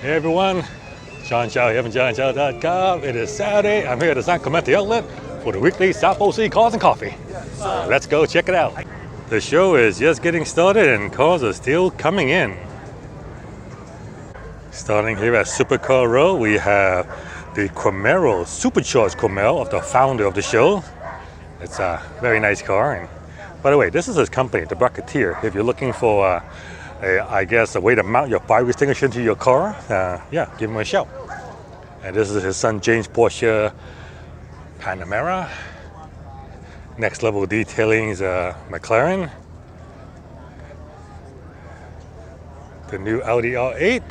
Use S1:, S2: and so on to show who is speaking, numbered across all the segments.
S1: Hey everyone, John Chow here from JohnChow.com. It is Saturday. I'm here at the San Clemente outlet for the weekly South OC Cars and Coffee. So let's go check it out. The show is just getting started and cars are still coming in. Starting here at Supercar Row, we have the Camaro, supercharged Camaro of the founder of the show. It's a very nice car. And by the way, this is his company, the Bracketeer. If you're looking for I guess a way to mount your fire extinguisher into your car, yeah, give him a shout. And this is his son James Porsche Panamera. Next level detailing is McLaren. The new Audi R8,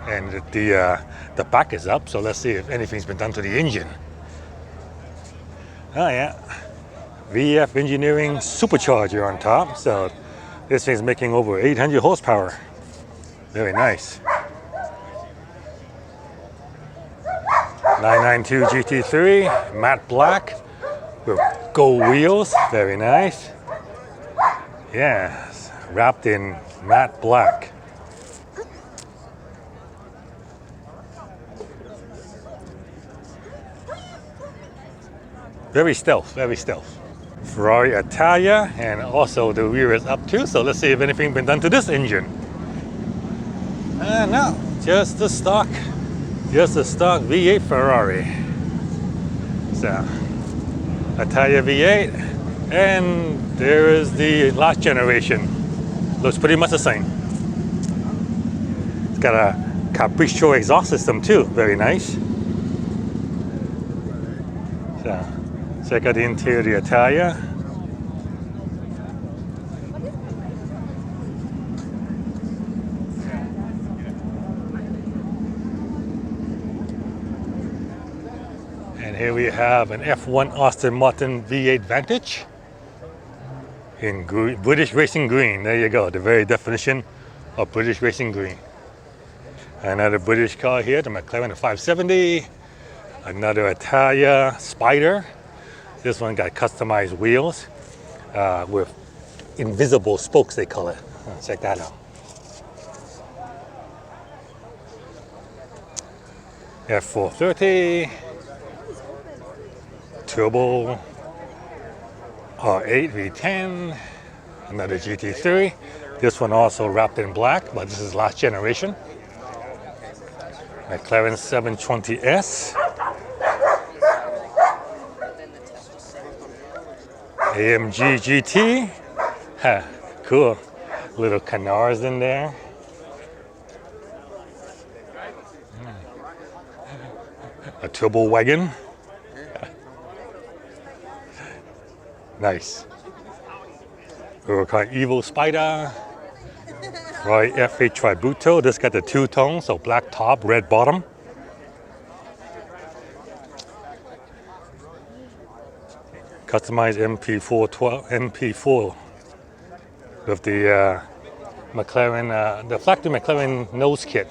S1: and the back is up. So let's see if anything's been done to the engine. Oh yeah, VF Engineering supercharger on top. So this thing's making over 800 horsepower. Very nice. 992 GT3, matte black with gold wheels. Very nice. Yes, wrapped in matte black. Very stealth, very stealth. Ferrari Italia, and also the rear is up too, so let's see if anything been done to this engine. No, just the stock V8 Ferrari. So Italia V8, and there is the last generation. Looks pretty much the same. It's got a Capriccio exhaust system too, very nice. So check out the interior of the Italia. And here we have an F1 Aston Martin V8 Vantage in British Racing Green. There you go, the very definition of British Racing Green. Another British car here, the McLaren 570. Another Italia Spider. This one got customized wheels with invisible spokes, they call it. Check that out. F430, Turbo R8 V10, another GT3. This one also wrapped in black, but this is last generation. McLaren 720S. AMG GT, cool, little canards in there. A turbo wagon, nice. Huracan Evo Spider, Ferrari F8 Tributo. This got the two-tone, so black top, red bottom. Customized MP4 with the McLaren, the factory McLaren nose kit.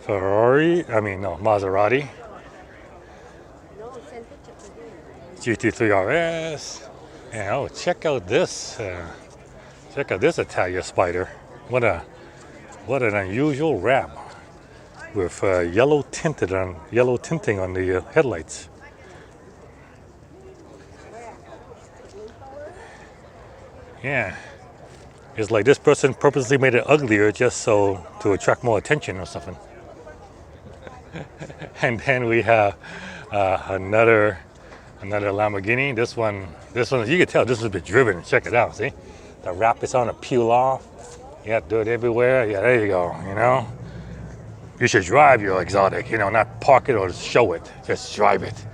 S1: Maserati. GT3 RS. And oh, check out this Italia Spider. What an unusual wrap with yellow tinting on the headlights. Yeah, it's like this person purposely made it uglier just so to attract more attention or something. And then we have another Lamborghini. This one, you can tell this has been driven. Check it out. See, the wrap is on to peel off. Yeah, dirt everywhere. Yeah, there you go. You know, you should drive your exotic. You know, not park it or show it. Just drive it.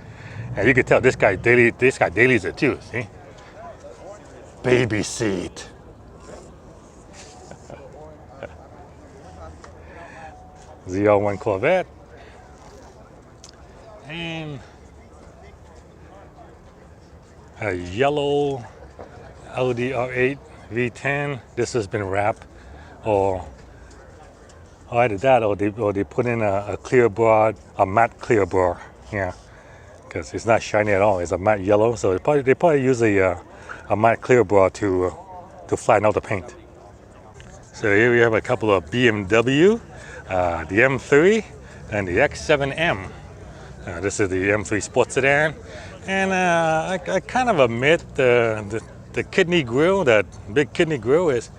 S1: And you can tell this guy dailies it too. See. Baby seat. ZR1 Corvette. And a yellow Audi R8 V10. This has been wrapped, or either that or they put in a clear bar, a matte clear bar. Yeah, because it's not shiny at all. It's a matte yellow, so they probably use a matte clear bar to flatten out the paint. So here we have a couple of BMW the M3 and the X7M. This is the M3 Sports Sedan, and I kind of admit the kidney grill, that big kidney grill, it's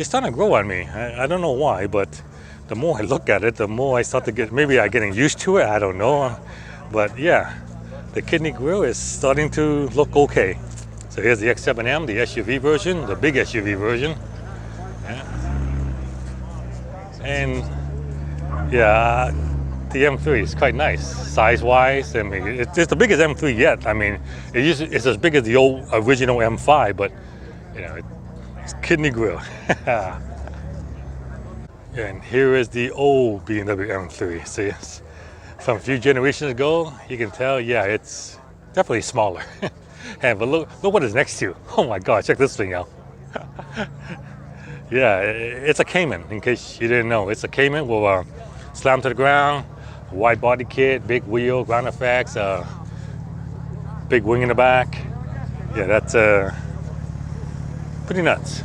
S1: starting to grow on me. I don't know why, but the more I look at it, the more I start to get, maybe I'm getting used to it, I don't know. But yeah, the kidney grill is starting to look okay. So here's the X7M, the SUV version, the big SUV version. Yeah. And yeah, the M3 is quite nice, size-wise. I mean, it's the biggest M3 yet. I mean, it's as big as the old original M5, but you know, it's kidney grill. And here is the old BMW M3. See, from a few generations ago, you can tell, yeah, it's definitely smaller. And but look what it's next to. Oh my God, check this thing out. Yeah, it's a Cayman. In case you didn't know, it's a Cayman with slam to the ground. Wide body kit, big wheel, ground effects, big wing in the back. Yeah, that's pretty nuts.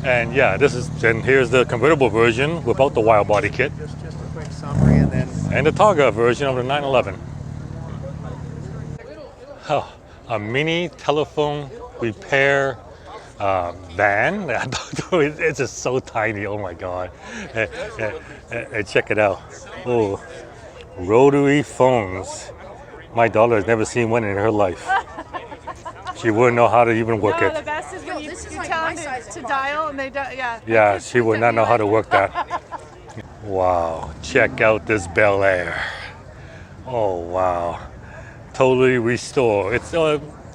S1: And yeah, and here's the convertible version without the wide body kit.
S2: Just a quick summary,
S1: and the Targa version of the 911. Oh, a mini telephone repair van. It's just so tiny. Oh my God! And check it out. Oh, rotary phones. My daughter has never seen one in her life. She wouldn't know how to even work it.
S3: The best is when you tell them to dial and they yeah.
S1: Yeah, she would not know how to work that. Wow, check out this Bel Air. Oh wow, totally restored. It's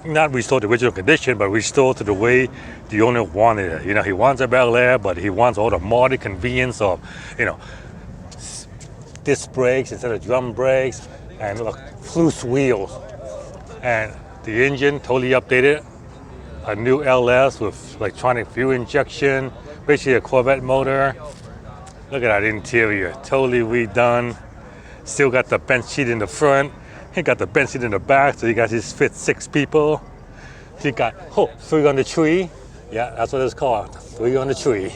S1: not restored to original condition, but restored to the way the owner wanted it. You know, he wants a Bel Air, but he wants all the modern convenience of, you know, disc brakes instead of drum brakes, and look, loose wheels. And the engine totally updated. A new LS with electronic fuel injection, basically a Corvette motor. Look at that interior, totally redone. Still got the bench seat in the front. He got the bench seat in the back, so you guys just fit 6 people. He got 3 on the tree. Yeah, that's what it's called, 3 on the tree.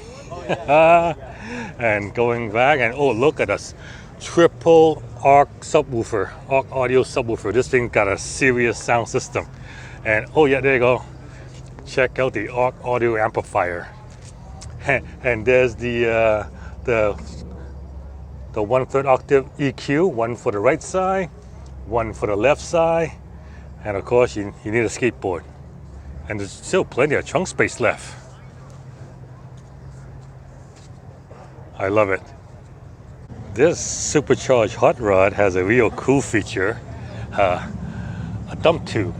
S1: And going back, and oh, look at this triple ARC subwoofer, ARC audio subwoofer. This thing got a serious sound system. And oh yeah, there you go. Check out the ARC audio amplifier. And there's the 1/3 octave EQ, one for the right side, one for the left side, and of course you need a skateboard. And there's still plenty of trunk space left. I love it. This supercharged hot rod has a real cool feature, a dump tube.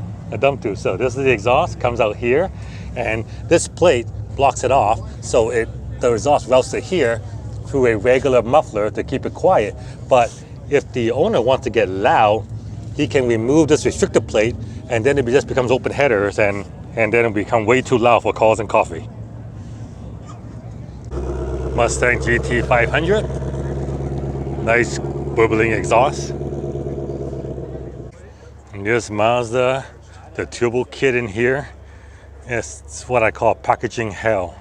S1: So this is the exhaust, comes out here, and this plate blocks it off, so the exhaust routes to here through a regular muffler to keep it quiet. But if the owner wants to get loud, he can remove this restrictor plate, and then it just becomes open headers, and then it'll become way too loud for calls and coffee. Mustang GT 500. Nice burbling exhaust. And here's Mazda, the turbo kit in here. It's what I call packaging hell.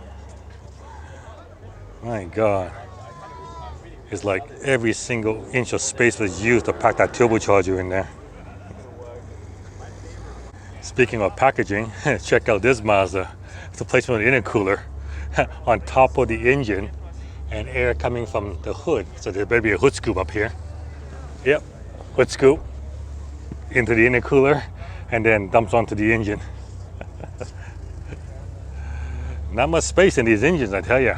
S1: My God. It's like every single inch of space was used to pack that turbocharger in there. Speaking of packaging, check out this Mazda. It's a placement of the intercooler on top of the engine, and air coming from the hood. So there better be a hood scoop up here. Yep, hood scoop into the intercooler and then dumps onto the engine. Not much space in these engines, I tell you.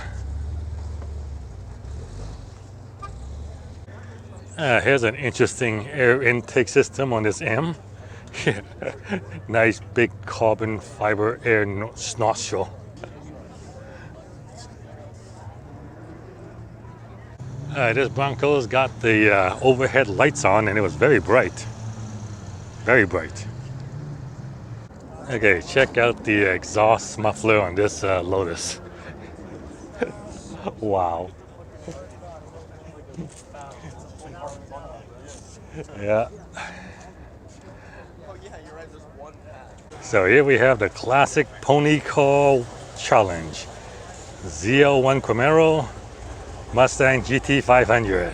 S1: Here's an interesting air intake system on this M. Nice big carbon fiber air nostril. This Bronco's got the overhead lights on, and it was very bright. Very bright. Okay, check out the exhaust muffler on this Lotus. Wow. Yeah. So here we have the classic pony car challenge. ZL1 Camaro Mustang GT 500.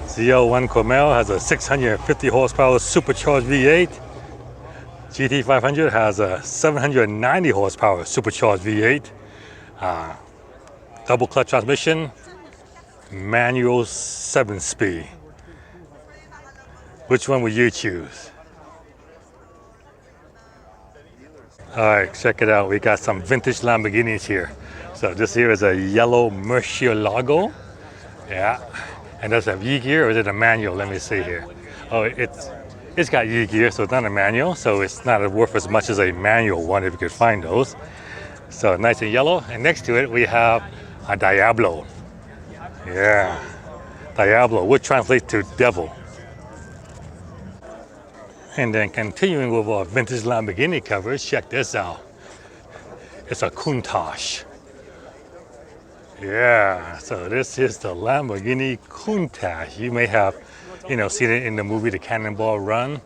S1: ZL1 Camaro has a 650 horsepower supercharged V8. GT 500 has a 790 horsepower supercharged V8. Double clutch transmission, manual 7-speed. Which one would you choose? All right, check it out. We got some vintage Lamborghinis here. So this here is a yellow Murcielago. Yeah. And does it have E-gear or is it a manual? Let me see here. Oh, it's got E-gear, so it's not a manual. So it's not worth as much as a manual one if you could find those. So nice and yellow. And next to it, we have a Diablo. Yeah. Diablo would translate to devil. And then continuing with our vintage Lamborghini covers, check this out. It's a Countach. Yeah, so this is the Lamborghini Countach. You may have, seen it in the movie The Cannonball Run.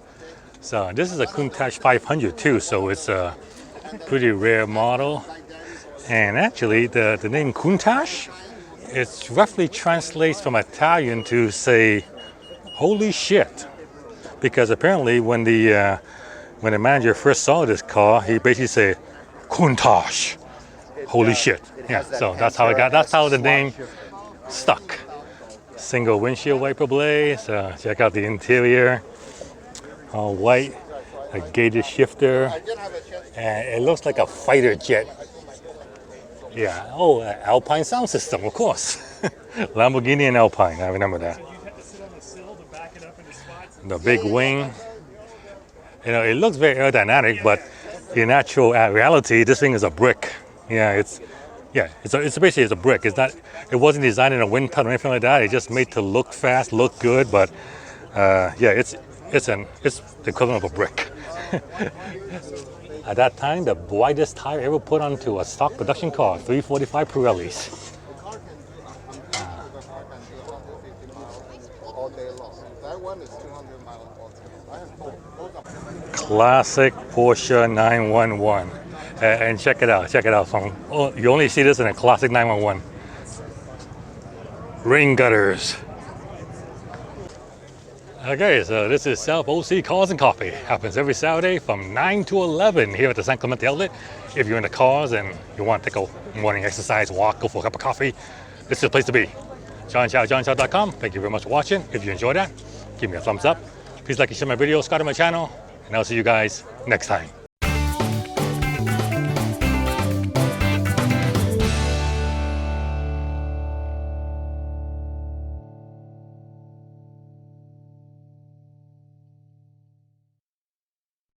S1: So this is a Countach 500 too, so it's a pretty rare model. And actually, the name Countach, it roughly translates from Italian to say, holy shit. Because apparently when the manager first saw this car, he basically said, Countach, holy shit. Yeah, so that's how the name stuck. Single windshield wiper blades. Check out the interior. All white, a gated shifter, and it looks like a fighter jet. Yeah. Oh, Alpine sound system, of course. Lamborghini and Alpine. I remember that. The big wing. It looks very aerodynamic, but in actual reality, this thing is a brick. Yeah, it's basically a brick. It wasn't designed in a wind tunnel or anything like that. It's just made to look fast, look good, but it's the equivalent of a brick. At that time, the widest tire ever put onto a stock production car, 345 Pirellis. Classic Porsche 911. And check it out, you only see this in a classic 911. Rain gutters. Okay, so this is South OC Cars and Coffee. Happens every Saturday from 9 to 11 here at the San Clemente outlet. If you're into cars and you want to take a morning exercise, walk, go for a cup of coffee, this is the place to be. JohnChow.com. Thank you very much for watching. If you enjoyed that, give me a thumbs up. Please like and share my videos, subscribe to my channel, and I'll see you guys next time.